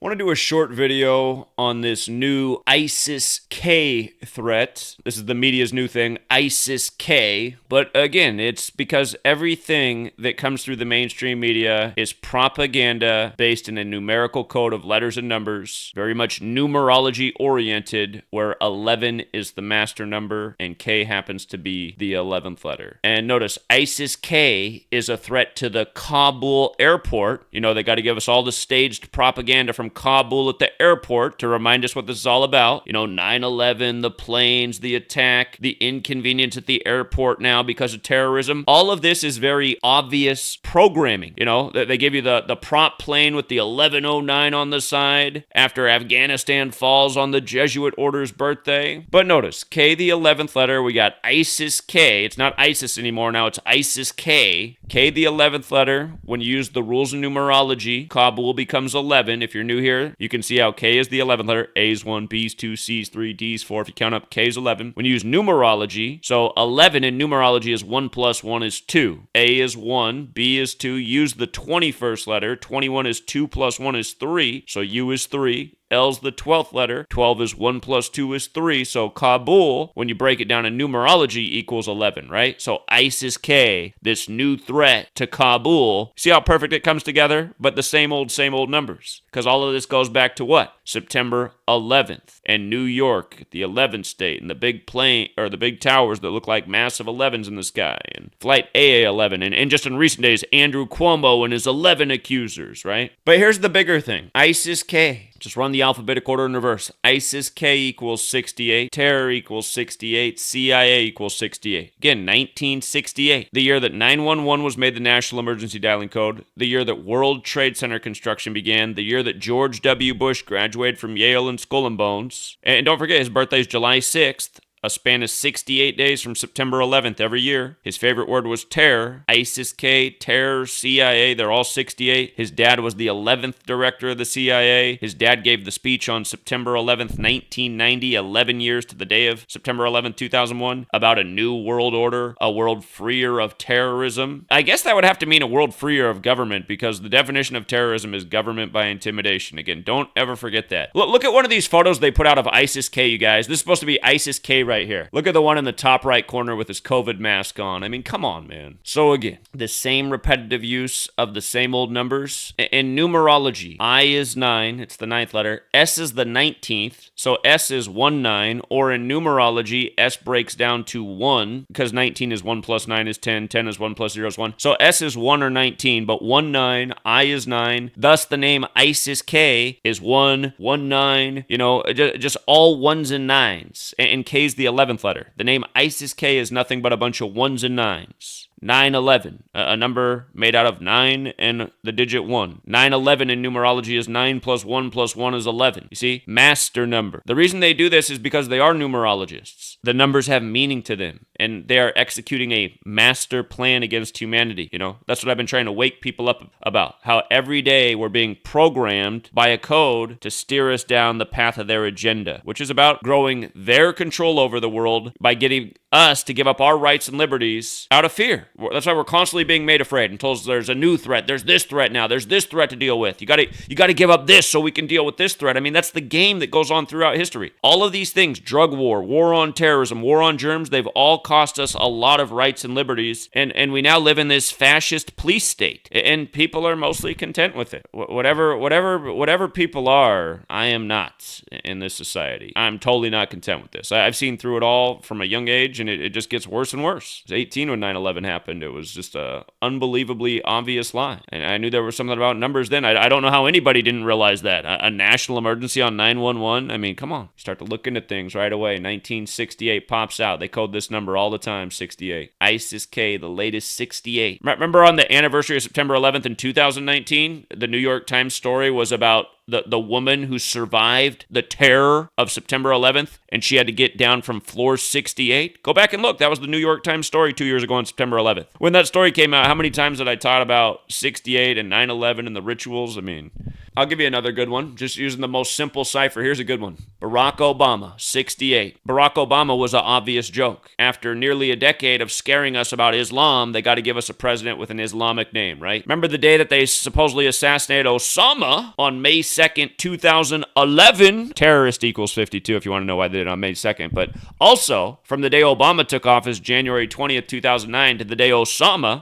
I want to do a short video on this new ISIS-K threat. This is the media's new thing, ISIS-K. But again, it's because everything that comes through the mainstream media is propaganda based in a numerical code of letters and numbers, very much numerology oriented, where 11 is the master number and K happens to be the 11th letter. And notice, ISIS-K is a threat to the Kabul Airport. You know, they got to give us all the staged propaganda from Kabul at the airport to remind us what this is all about. You know, 9/11, the planes, the attack, the inconvenience at the airport now because of terrorism. All of this is very obvious programming. You know, they give you the prop plane with the 1109 on the side after Afghanistan falls on the Jesuit order's birthday. But notice, K the 11th letter, we got ISIS-K. It's not ISIS anymore now, it's ISIS-K. K the 11th letter, when you use the rules of numerology, Kabul becomes 11. If you're new here, you can see how K is the 11th letter. A is 1, B is 2, C is 3, D is 4. If you count up, K is 11. When you use numerology, so 11 in numerology is 1 plus 1 is 2. A is 1, B is 2. Use the 21st letter. 21 is 2 plus 1 is 3, so U is 3. L's the 12th letter. 12 is 1 plus 2 is 3. So Kabul, when you break it down in numerology, equals 11, right? So ISIS-K, this new threat to Kabul. See how perfect it comes together? But the same old numbers. Because all of this goes back to what? September 11th. And New York, the 11th state, and the big plane, or the big towers that look like massive 11s in the sky. And Flight AA11. And just in recent days, Andrew Cuomo and his 11 accusers, right? But here's the bigger thing. ISIS-K. Just run the alphabetic order in reverse. ISIS-K equals 68. Terror equals 68. CIA equals 68. Again, 1968. The year that 911 was made the national emergency dialing code. The year that World Trade Center construction began. The year that George W. Bush graduated from Yale and Skull and Bones. And don't forget, his birthday is July 6th. A span of 68 days from September 11th every year. His favorite word was terror. ISIS-K, terror, CIA, they're all 68. His dad was the 11th director of the CIA. His dad gave the speech on September 11th, 1990, 11 years to the day of September 11th, 2001, about a new world order, a world freer of terrorism. I guess that would have to mean a world freer of government, because the definition of terrorism is government by intimidation. Again, don't ever forget that. Look at one of these photos they put out of ISIS-K, you guys. This is supposed to be ISIS-K right here. Look at the one in the top right corner with his COVID mask on. I mean, come on, man. So again, the same repetitive use of the same old numbers. In numerology, I is 9, it's the 9th letter. S is the 19th, so S is 1, 9. Or in numerology, S breaks down to 1, because 19 is 1 plus 9 is 10, 10 is 1 plus 0 is 1. So S is 1 or 19, but 1, 9, I is 9. Thus, the name ISIS-K is 1, 1, 9, you know, just all 1s and 9s. And K's the 11th letter. The name ISIS-K is nothing but a bunch of 1s and 9s. 9/11, a number made out of 9 and the digit 1. 9/11 in numerology is 9 plus 1 plus 1 is 11. You see? Master number. The reason they do this is because they are numerologists. The numbers have meaning to them, and they are executing a master plan against humanity. You know, that's what I've been trying to wake people up about. How every day we're being programmed by a code to steer us down the path of their agenda, which is about growing their control over the world by getting us to give up our rights and liberties out of fear. That's why we're constantly being made afraid and told there's a new threat. There's this threat now. There's this threat to deal with. You got to give up this so we can deal with this threat. I mean, that's the game that goes on throughout history. All of these things, drug war, war on terrorism, war on germs, they've all cost us a lot of rights and liberties. And we now live in this fascist police state. And people are mostly content with it. Whatever people are, I am not in this society. I'm totally not content with this. I've seen through it all from a young age, and it just gets worse and worse. I was 18 when 9/11 happened. It was just a unbelievably obvious lie. And I knew there was something about numbers then. I don't know how anybody didn't realize that. A national emergency on 911? I mean, come on. Start to look into things right away. 1968 pops out. They code this number all the time, 68. ISIS-K, the latest 68. Remember on the anniversary of September 11th in 2019, the New York Times story was about the woman who survived the terror of September 11th, and she had to get down from floor 68. Go back and look. That was the New York Times story 2 years ago on September 11th. When that story came out, how many times did I talk about 68 and 9/11 and the rituals? I mean, I'll give you another good one. Just using the most simple cipher. Here's a good one. Barack Obama, 68. Barack Obama was an obvious joke. After nearly a decade of scaring us about Islam, they got to give us a president with an Islamic name, right? Remember the day that they supposedly assassinated Osama on May 2nd, 2011? Terrorist equals 52 if you want to know why they did it on May 2nd. But also, from the day Obama took office, January 20th, 2009, to the day Osama,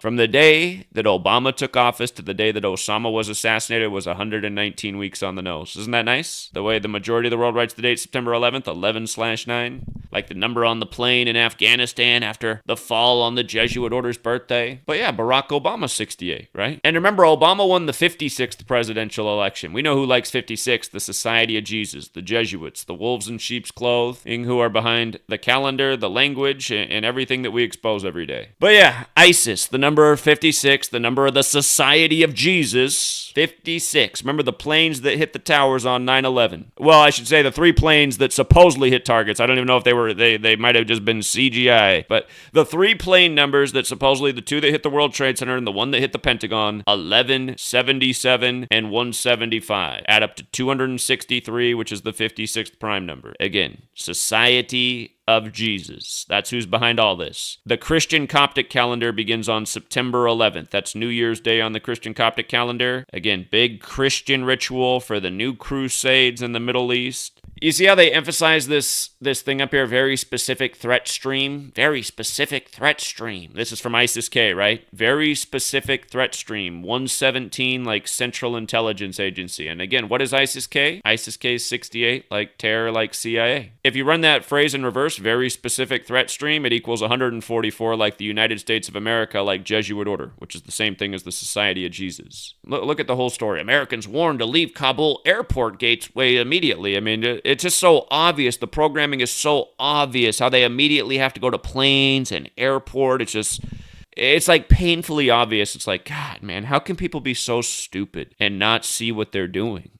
from the day that Obama took office to the day that Osama was assassinated was 119 weeks on the nose. Isn't that nice? The way the majority of the world writes the date, September 11th, 11/9, like the number on the plane in Afghanistan after the fall on the Jesuit order's birthday. But yeah, Barack Obama, 68, right? And remember, Obama won the 56th presidential election. We know who likes 56, the Society of Jesus, the Jesuits, the wolves in sheep's clothing who are behind the calendar, the language, and everything that we expose every day. But yeah, ISIS, the number 56, the number of the Society of Jesus, 56. Remember the planes that hit the towers on 9/11? Well, I should say the 3 planes that supposedly hit targets. I don't even know if they might have just been CGI. But the 3 plane numbers that supposedly, the 2 that hit the World Trade Center and the 1 that hit the Pentagon, 11, 77, and 175. Add up to 263, which is the 56th prime number. Again, Society of Jesus. That's who's behind all this. The Christian Coptic calendar begins on September 11th. That's New Year's Day on the Christian Coptic calendar. Again, big Christian ritual for the new crusades in the Middle East. You see how they emphasize this thing up here? Very specific threat stream. Very specific threat stream. This is from ISIS-K, right? Very specific threat stream. 117, like Central Intelligence Agency. And again, what is ISIS-K? ISIS-K is 68, like terror, like CIA. If you run that phrase in reverse, very specific threat stream, it equals 144, like the United States of America, like Jesuit order, which is the same thing as the Society of Jesus. Look at the whole story. Americans warned to leave Kabul Airport gateway immediately. I mean, it's just so obvious. The programming is so obvious how they immediately have to go to planes and airport. It's like painfully obvious. It's like, God, man, how can people be so stupid and not see what they're doing?